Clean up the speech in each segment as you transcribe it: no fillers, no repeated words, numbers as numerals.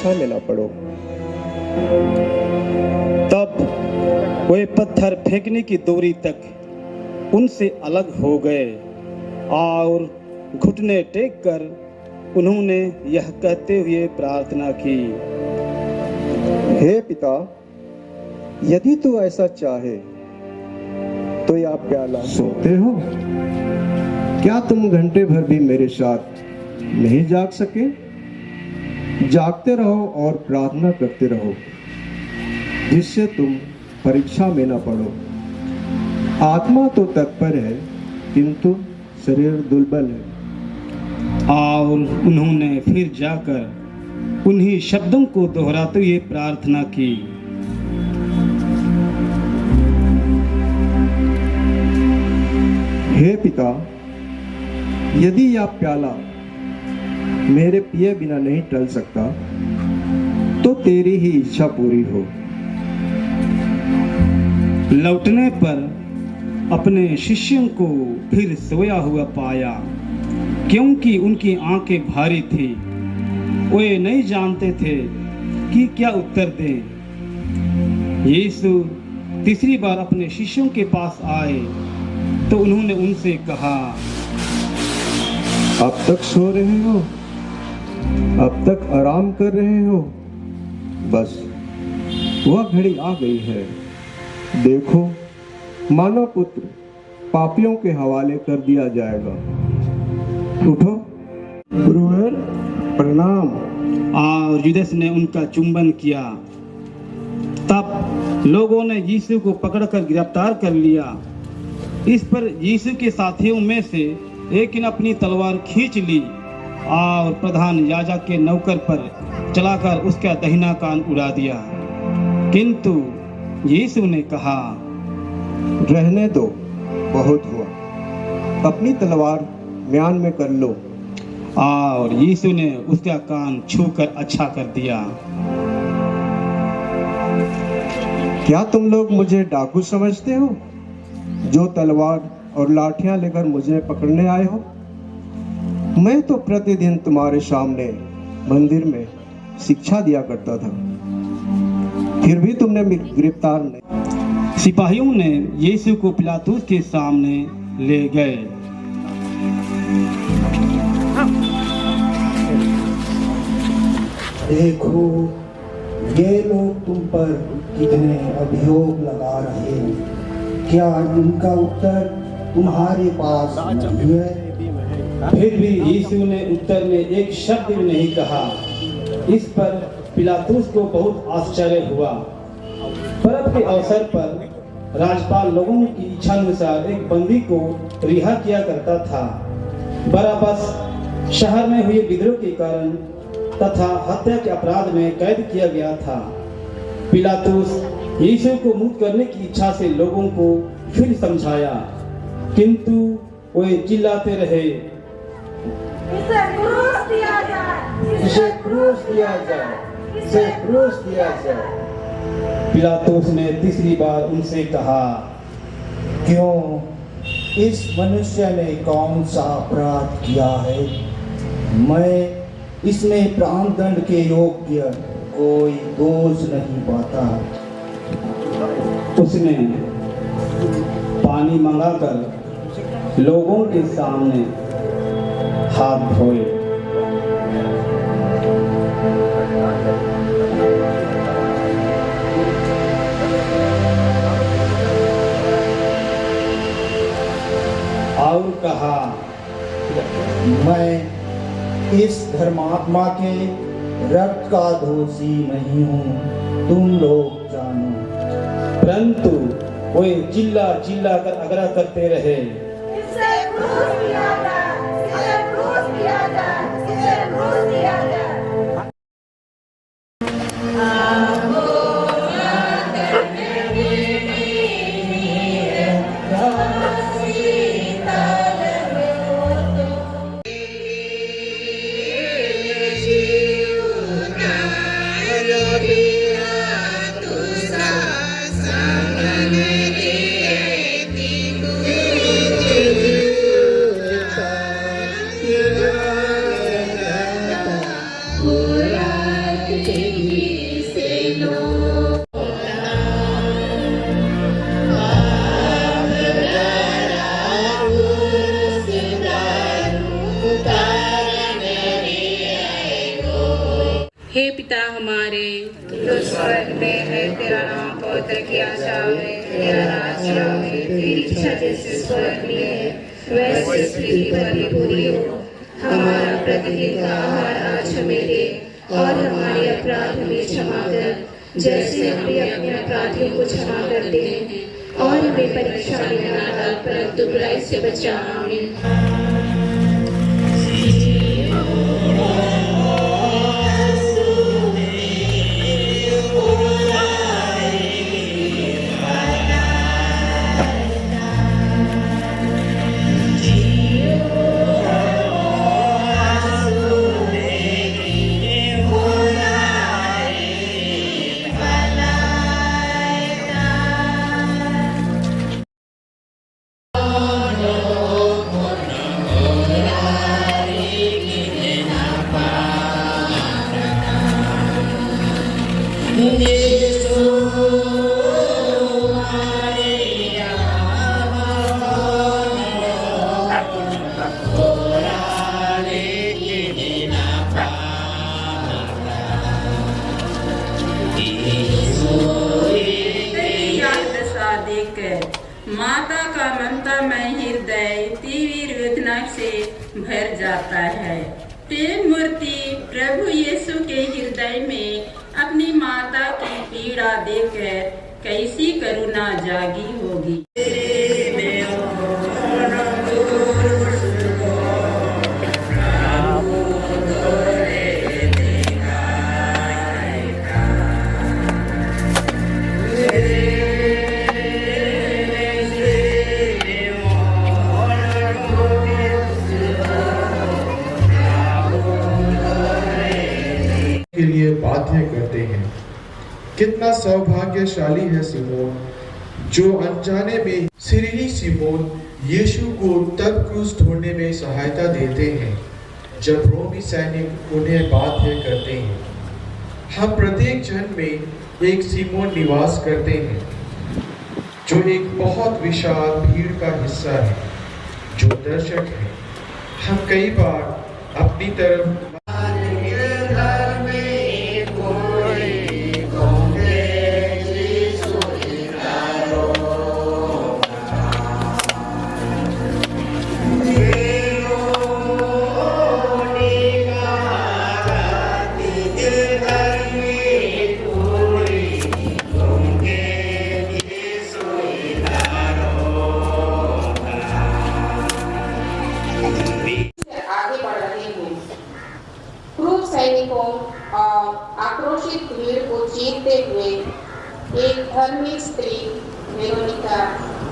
परीक्षा में न पड़ो। तब वे पत्थर फेंकने की दूरी तक उनसे अलग हो गए और घुटने टेक कर उन्होंने यह कहते हुए प्रार्थना की, हे पिता, यदि तू ऐसा चाहे तो यह प्याला। सोते हो क्या? तुम घंटे भर भी मेरे साथ नहीं जाग सके? जागते रहो और प्रार्थना करते रहो, जिससे तुम परीक्षा में न पड़ो। आत्मा तो तत्पर है, किंतु शरीर दुर्बल है। और उन्होंने फिर जाकर उन्हीं शब्दों को दोहराते हुए प्रार्थना की, हे पिता, यदि यह प्याला मेरे पिए बिना नहीं टल सकता, तो तेरी ही इच्छा पूरी हो। लौटने पर अपने शिष्यों को फिर सोया हुआ पाया, क्योंकि उनकी आंखें भारी थी। वे नहीं जानते थे कि क्या उत्तर दें। यीशु तीसरी बार अपने शिष्यों के पास आए तो उन्होंने उनसे कहा, अब तक सो रहे हो? अब तक आराम कर रहे हो? बस वह घड़ी आ गई है। देखो, मानव पुत्र पापियों के हवाले कर दिया जाएगा। उठो, गुरुवर, प्रणाम। और यूदास ने उनका चुंबन किया। तब लोगों ने यीशु को पकड़कर गिरफ्तार कर लिया। इस पर यीशु के साथियों में से एक ने अपनी तलवार खींच ली और प्रधान याजक के नौकर पर चलाकर उसका दाहिना कान उड़ा दिया। किंतु यीशु ने कहा, रहने दो, बहुत हुआ। अपनी तलवार म्यान में कर लो। और यीशु ने उसका कान छूकर अच्छा कर दिया। क्या तुम लोग मुझे डाकू समझते हो, जो तलवार और लाठियां लेकर मुझे पकड़ने आए हो? मैं तो प्रतिदिन तुम्हारे सामने मंदिर में शिक्षा दिया करता था, फिर भी तुमने गिरफ्तार नहीं। सिपाहियों ने यीशु को पिलातुस के सामने ले गए। देखो, ये लोग तुम पर कितने अभियोग लगा रहे हैं। क्या उनका उत्तर तुम्हारे पास नहीं है? फिर भी यीशु ने उत्तर में एक शब्द भी नहीं कहा। इस पर पिलातुस को बहुत आश्चर्य हुआ। पर्व के अवसर पर राजपाल लोगों की इच्छा अनुसार एक बंदी को रिहा किया करता था। बराबस शहर में हुए विद्रोह के कारण तथा हत्या के अपराध में कैद किया गया था। पिलातुस यीशु को मुक्त करने की इच्छा से लोगों को फिर समझाया, किंतु वे चिल्लाते रहे, इसे क्रूस दिया जाए, इसे क्रूस दिया जाए, इसे क्रूस दिया जाए। पिलातुस ने तीसरी बार उनसे कहा, क्यों? इस मनुष्य ने कौन सा अपराध किया है? मैं इसमें प्राणदंड के योग्य कोई दोष नहीं पाता। उसने पानी मंगाकर लोगों के सामने हाथ धोए। और कहा, मैं इस धर्मात्मा के रक्त का दोषी नहीं हूँ, तुम लोग जानो। परंतु वे चिल्ला चिल्ला कर आग्रह करते रहे, इसे क्रूस दिया जाए, इसे क्रूस दिया जाए, इसे क्रूस दिया जाए। हे पिता हमारे, जो स्वर्ग में है, तेरा नाम पवित्र किया जावे, तेरा राज्य आवे, तेरी इच्छा जैसे स्वर्ग में है वैसे पृथ्वी पर भी पूरी हो। हमारा प्रतिदिन का आहार आज हमें दे, और हमारे अपराध हमें क्षमा कर, जैसे हम भी अपने अपराधियों को क्षमा करते हैं, और हमें परीक्षा में न डाल, परंतु बुराई से बचा। आमीन। माता का ममतामय हृदय तीव्र वेदना से भर जाता है। प्रेम मूर्ति प्रभु यीशु के हृदय में अपनी माता की पीड़ा देखकर कैसी करुणा जागी होगी। के लिए बाध्य करते हैं। कितना सौभाग्यशाली है सिमोन, जो अनजाने में सिरिली सिमोन यीशु को तब क्रूस ढूंढने में सहायता देते हैं जब रोमी सैनिक उन्हें बाध्य करते हैं। हम प्रत्येक जन में एक सिमोन निवास करते हैं, जो एक बहुत विशाल भीड़ का हिस्सा है, जो दर्शक है। हम कई बार अपनी तरफ सैनिकों और आक्रोशित भीड़ को चीरते हुए एक धर्मी स्त्री वेरोनिका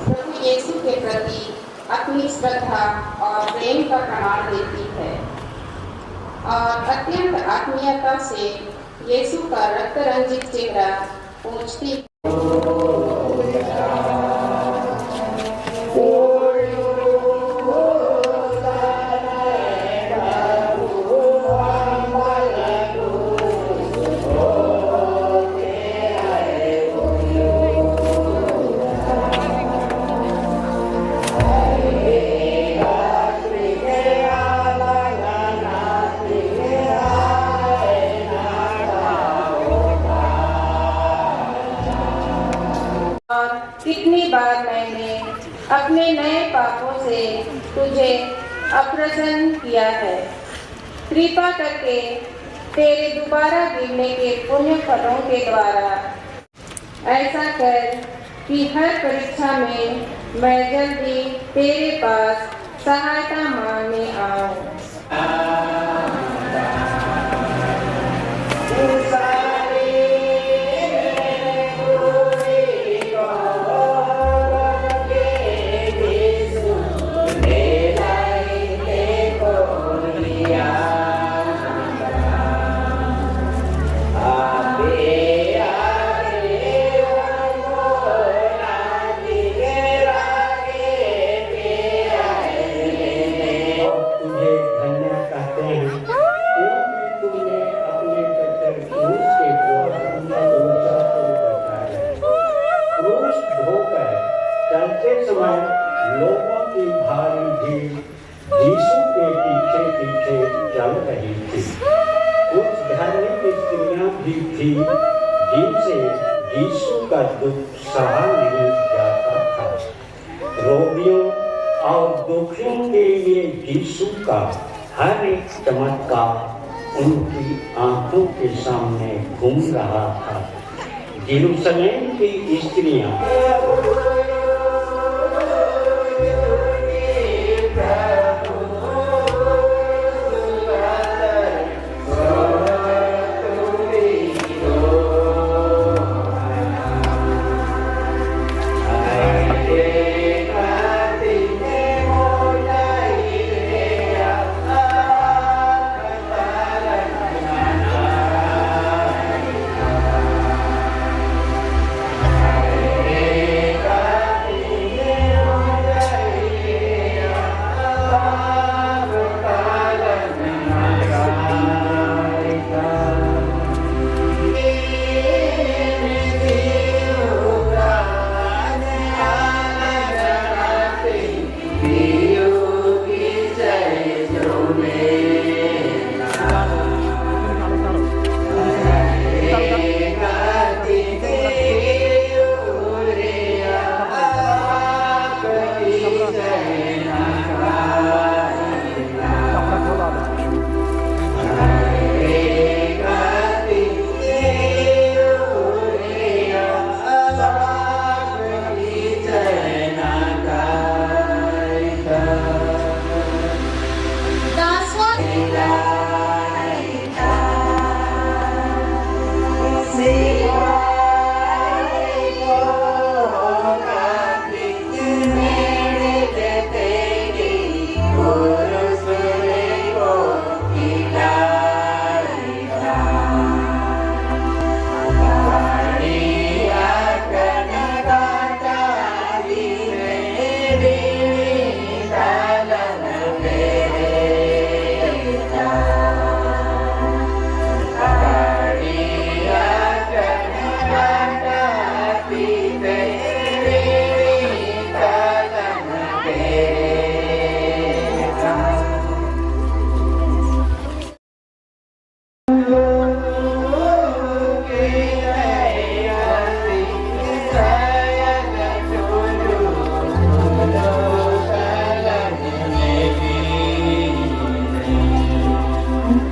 प्रभु यीशु के प्रति अपनी श्रद्धा और प्रेम का प्रमाण देती है और अत्यंत आत्मीयता से यीशु का रक्त रंजित चेहरा पूछती है। कितनी बार मैंने अपने नए पापों से तुझे अप्रसन्न किया है। कृपा करके तेरे दोबारा गिरने के पुण्य फलों के द्वारा ऐसा कर कि हर परीक्षा में मैं जल्दी तेरे पास सहायता मांगने आऊं। चलते समय लोगों की भारी भीड़ यीशु के पीछे पीछे चल रही थी। कुछ धार्मिक बीमारियां भी थी जिनसे यीशु का दुख सहा नहीं जाता था। रोगियों और दुखियों के लिए यीशु का हर एक चमत्कार उनकी आंखों के सामने घूम रहा था। यरूशलेम की स्त्रियां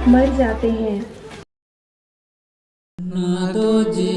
मर जाते हैं। ना तो जी